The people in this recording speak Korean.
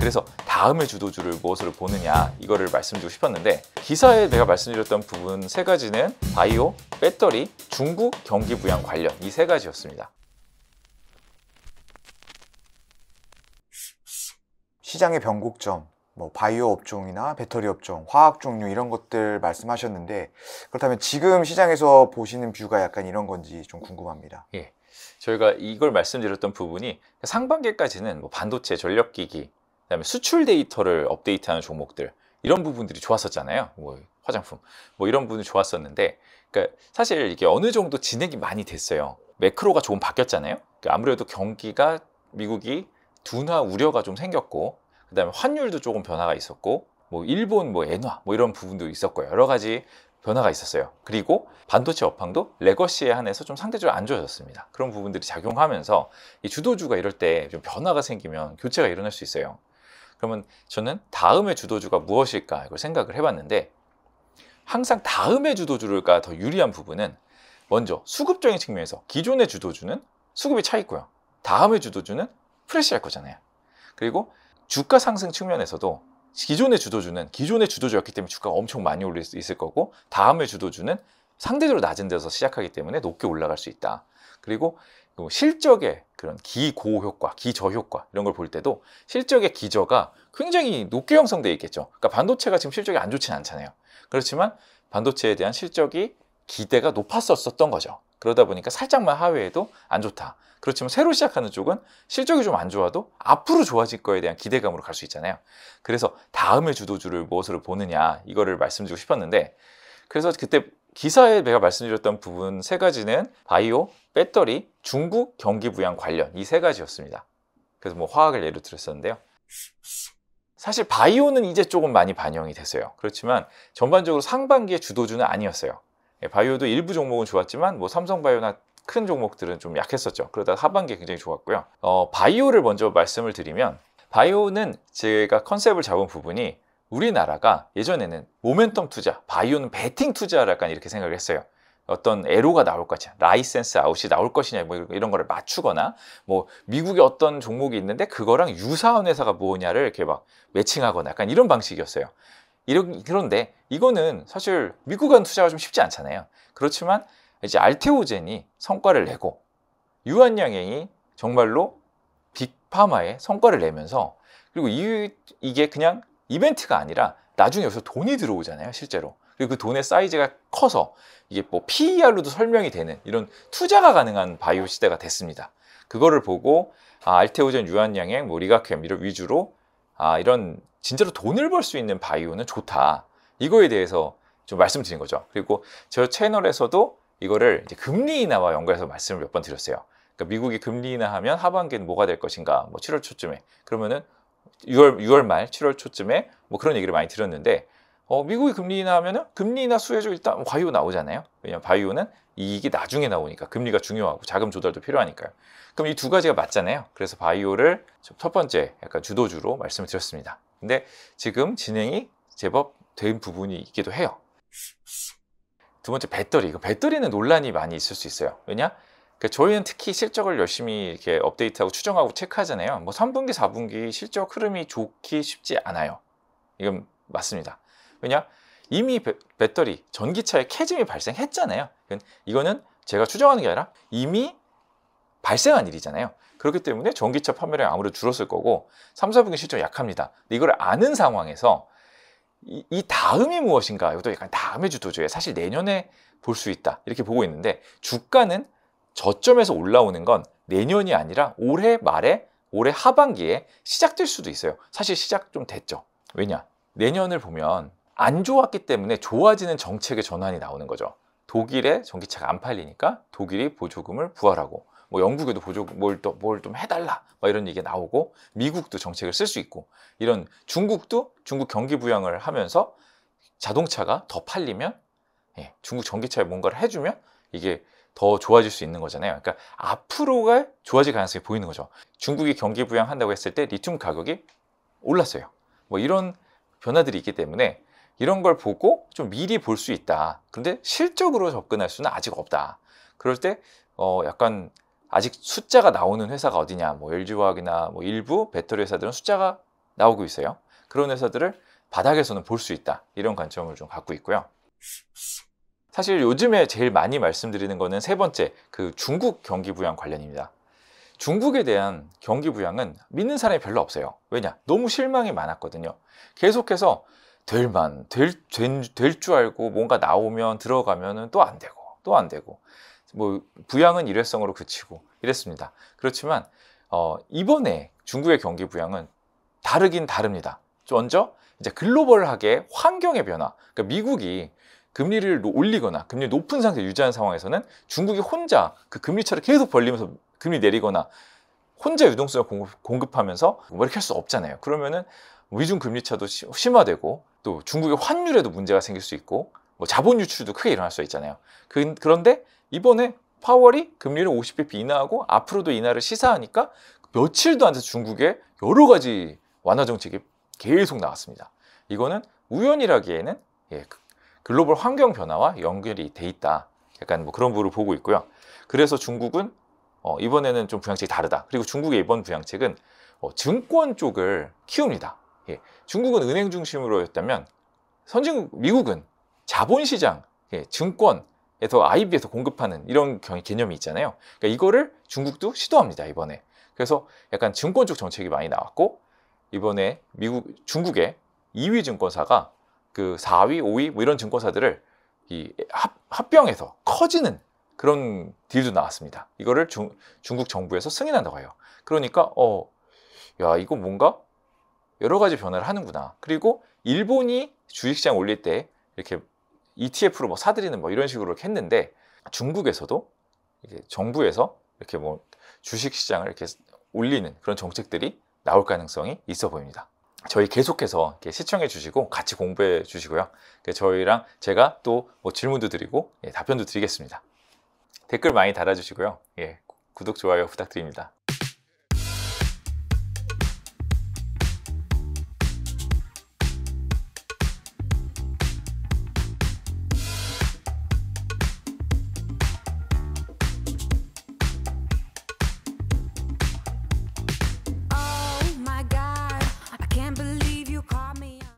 그래서 다음의 주도주를 무엇으로 보느냐 이거를 말씀드리고 싶었는데, 기사에 내가 말씀드렸던 부분 세 가지는 바이오, 배터리, 중국 경기 부양 관련 이 세 가지였습니다. 시장의 변곡점, 뭐 바이오 업종이나 배터리 업종, 화학 종류 이런 것들 말씀하셨는데, 그렇다면 지금 시장에서 보시는 뷰가 약간 이런 건지 좀 궁금합니다. 예, 저희가 이걸 말씀드렸던 부분이 상반기까지는 뭐 반도체, 전력기기, 그다음에 수출 데이터를 업데이트하는 종목들, 이런 부분들이 좋았었잖아요. 뭐 화장품, 뭐 이런 부분이 좋았었는데, 그러니까 사실 이게 어느 정도 진행이 많이 됐어요. 매크로가 조금 바뀌었잖아요. 그러니까 아무래도 경기가, 미국이 둔화 우려가 좀 생겼고, 그다음에 환율도 조금 변화가 있었고, 뭐 일본 뭐 엔화 뭐 이런 부분도 있었고, 여러 가지 변화가 있었어요. 그리고 반도체 업황도 레거시에 한해서 좀 상대적으로 안 좋아졌습니다. 그런 부분들이 작용하면서 이 주도주가 이럴 때 좀 변화가 생기면 교체가 일어날 수 있어요. 그러면 저는 다음의 주도주가 무엇일까 이걸 생각을 해봤는데, 항상 다음의 주도주가 더 유리한 부분은, 먼저 수급적인 측면에서 기존의 주도주는 수급이 차 있고요, 다음의 주도주는 프레시할 거잖아요. 그리고 주가 상승 측면에서도 기존의 주도주는 기존의 주도주였기 때문에 주가가 엄청 많이 올릴 수 있을 거고, 다음의 주도주는 상대적으로 낮은 데서 시작하기 때문에 높게 올라갈 수 있다. 그리고 실적의 그런 기고효과, 기저효과 이런 걸 볼 때도 실적의 기저가 굉장히 높게 형성되어 있겠죠. 그러니까 반도체가 지금 실적이 안 좋지는 않잖아요. 그렇지만 반도체에 대한 실적이 기대가 높았었던 거죠. 그러다 보니까 살짝만 하회해도 안 좋다. 그렇지만 새로 시작하는 쪽은 실적이 좀 안 좋아도 앞으로 좋아질 거에 대한 기대감으로 갈 수 있잖아요. 그래서 다음의 주도주를 무엇으로 보느냐 이거를 말씀드리고 싶었는데, 그래서 그때 기사에 내가 말씀드렸던 부분 세 가지는 바이오, 배터리, 중국 경기 부양 관련 이 세 가지였습니다. 그래서 뭐 화학을 예로 들었었는데요. 사실 바이오는 이제 조금 많이 반영이 됐어요. 그렇지만 전반적으로 상반기의 주도주는 아니었어요. 바이오도 일부 종목은 좋았지만 뭐 삼성바이오나 큰 종목들은 좀 약했었죠. 그러다 하반기에 굉장히 좋았고요. 바이오를 먼저 말씀을 드리면, 바이오는 제가 컨셉을 잡은 부분이, 우리나라가 예전에는 모멘텀 투자, 바이오는 베팅 투자를 약간 이렇게 생각을 했어요. 어떤 애로가 나올 것이냐, 라이센스 아웃이 나올 것이냐, 뭐 이런 거를 맞추거나, 뭐 미국에 어떤 종목이 있는데 그거랑 유사한 회사가 뭐냐를 이렇게 막 매칭하거나 약간 이런 방식이었어요. 그런데 이거는 사실 미국 간 투자가 좀 쉽지 않잖아요. 그렇지만 이제 알테오젠이 성과를 내고, 유한양행이 정말로 빅파마의 성과를 내면서, 그리고 이게 그냥 이벤트가 아니라 나중에 여기서 돈이 들어오잖아요, 실제로. 그리고 그 돈의 사이즈가 커서 이게 뭐 PER로도 설명이 되는 이런 투자가 가능한 바이오 시대가 됐습니다. 그거를 보고 알테오젠, 유한양행, 뭐 리가켐 이런 위주로 이런 진짜로 돈을 벌 수 있는 바이오는 좋다. 이거에 대해서 좀 말씀드린 거죠. 그리고 저 채널에서도 이거를 이제 금리 인하와 연관해서 말씀을 몇 번 드렸어요. 그러니까 미국이 금리 인하하면 하반기는 뭐가 될 것인가, 뭐 7월 초쯤에, 그러면은 6월 말 7월 초쯤에 뭐 그런 얘기를 많이 들었는데, 미국이 금리 인하하면은 금리 인하 수혜주 일단 바이오 나오잖아요. 왜냐면 바이오는 이익이 나중에 나오니까, 금리가 중요하고 자금 조달도 필요하니까요. 그럼 이 두 가지가 맞잖아요. 그래서 바이오를 첫 번째 약간 주도주로 말씀을 드렸습니다. 근데 지금 진행이 제법 된 부분이 있기도 해요. 두 번째, 배터리. 배터리는 논란이 많이 있을 수 있어요. 왜냐? 그러니까 저희는 특히 실적을 열심히 이렇게 업데이트하고 추정하고 체크하잖아요. 뭐 3분기, 4분기 실적 흐름이 좋기 쉽지 않아요. 이건 맞습니다. 왜냐? 이미 배터리, 전기차에 캐즘이 발생했잖아요. 이거는 제가 추정하는 게 아니라 이미 발생한 일이잖아요. 그렇기 때문에 전기차 판매량이 아무래도 줄었을 거고, 3, 4분기 실적이 약합니다. 근데 이걸 아는 상황에서 이 다음이 무엇인가, 이것도 약간 다음의 주도주에 사실 내년에 볼 수 있다 이렇게 보고 있는데, 주가는 저점에서 올라오는 건 내년이 아니라 올해 말에, 올해 하반기에 시작될 수도 있어요. 사실 시작 좀 됐죠. 왜냐? 내년을 보면 안 좋았기 때문에 좋아지는 정책의 전환이 나오는 거죠. 독일에 전기차가 안 팔리니까 독일이 보조금을 부활하고, 뭐 영국에도 뭘 좀 해달라 막 이런 얘기가 나오고, 미국도 정책을 쓸 수 있고, 이런 중국도 중국 경기 부양을 하면서 자동차가 더 팔리면, 중국 전기차에 뭔가를 해주면 이게 더 좋아질 수 있는 거잖아요. 그러니까 앞으로가 좋아질 가능성이 보이는 거죠. 중국이 경기 부양한다고 했을 때 리튬 가격이 올랐어요. 뭐 이런 변화들이 있기 때문에 이런 걸 보고 좀 미리 볼 수 있다. 근데 실적으로 접근할 수는 아직 없다. 그럴 때 약간 아직 숫자가 나오는 회사가 어디냐, 뭐 LG화학이나 뭐 일부 배터리 회사들은 숫자가 나오고 있어요. 그런 회사들을 바닥에서는 볼 수 있다. 이런 관점을 좀 갖고 있고요. 사실 요즘에 제일 많이 말씀드리는 거는 세 번째, 그 중국 경기 부양 관련입니다. 중국에 대한 경기 부양은 믿는 사람이 별로 없어요. 왜냐? 너무 실망이 많았거든요. 계속해서 될 줄 알고 뭔가 나오면 들어가면은 또 안 되고, 또 안 되고, 뭐 부양은 일회성으로 그치고 이랬습니다. 그렇지만 이번에 중국의 경기 부양은 다르긴 다릅니다. 먼저 이제 글로벌하게 환경의 변화. 그러니까 미국이 금리를 올리거나 금리 높은 상태 유지하는 상황에서는 중국이 혼자 그 금리 차를 계속 벌리면서 금리 내리거나 혼자 유동성을 공급하면서 뭐 이렇게 할 수 없잖아요. 그러면은 위중 금리 차도 심화되고 또 중국의 환율에도 문제가 생길 수 있고 뭐 자본 유출도 크게 일어날 수 있잖아요. 그런데 이번에 파월이 금리를 50bp 인하하고 앞으로도 인하를 시사하니까 며칠도 안 돼서 중국에 여러 가지 완화 정책이 계속 나왔습니다. 이거는 우연이라기에는 글로벌 환경 변화와 연결이 돼 있다. 약간 뭐 그런 부분을 보고 있고요. 그래서 중국은 이번에는 좀 부양책이 다르다. 그리고 중국의 이번 부양책은 증권 쪽을 키웁니다. 중국은 은행 중심으로였다면 선진국 미국은 자본시장, 증권에서 IB에서 공급하는 이런 개념이 있잖아요. 그러니까 이거를 중국도 시도합니다. 이번에. 그래서 약간 증권 쪽 정책이 많이 나왔고 이번에 중국의 2위 증권사가 그 4위, 5위 뭐 이런 증권사들을 합병해서 커지는 그런 딜도 나왔습니다. 이거를 중국 정부에서 승인한다고 해요. 그러니까 야 이거 뭔가 여러 가지 변화를 하는구나. 그리고 일본이 주식시장 올릴 때 이렇게 ETF로 뭐 사들이는 뭐 이런 식으로 이렇게 했는데 중국에서도 이제 정부에서 이렇게 뭐 주식시장을 이렇게 올리는 그런 정책들이 나올 가능성이 있어 보입니다. 저희 계속해서 이렇게 시청해 주시고 같이 공부해 주시고요. 저희랑 제가 또 뭐 질문도 드리고 답변도 드리겠습니다. 댓글 많이 달아주시고요. 구독, 좋아요 부탁드립니다.